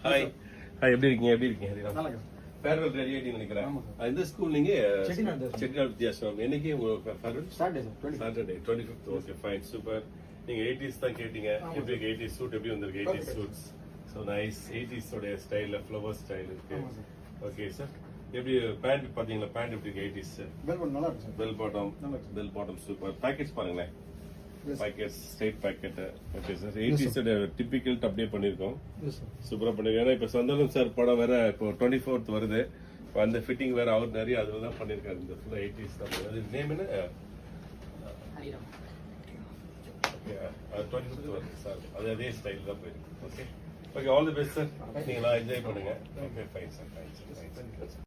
Hi hi எப்படி இருக்கீங்க farewell ready ஆகிட்டீங்கன்னு நினைக்கிறேன். இந்த ஸ்கூல் நீங்க செட்டிநாடு வித்தியாசம். என்னைக்கு உங்க farewell? Saturday 25th. Okay fine super. நீங்க 80s தான் கேட்டீங்க. எப்படி 80s சூட் எப்படி வந்திருக்கு? 80s shoots so nice. 80s உடைய ஸ்டைலில் ஃப்ளவர் ஸ்டைல் இருக்கு. ஓகே சார் எப்படி பேண்ட் பாத்தீங்களா? பேண்ட் எப்படி இருக்கு? 80s bell bottom super. Pockets பாருங்களேன். Pockets straight pocket. Okay sir 80s typical அப்படியே பண்ணிருக்கோம். சூப்பரா பண்ணிருக்கோம். ஏன்னா இப்ப சந்தானம் சார் படம் வேற இப்போ 24th வருது. அந்த ஃபிட்டிங் வேற அவர் நிறைய அதுல தான் பண்ணிருக்காரு. இந்த ஃபுல்லா 80s தான். அது நேம் என்ன? 25th வருது சார். அது அதே ஸ்டைல் தான் போயிருக்கு. Okay okay all the best sir. நீங்க என்ஜாய் பண்ணுங்க. Okay fine sir.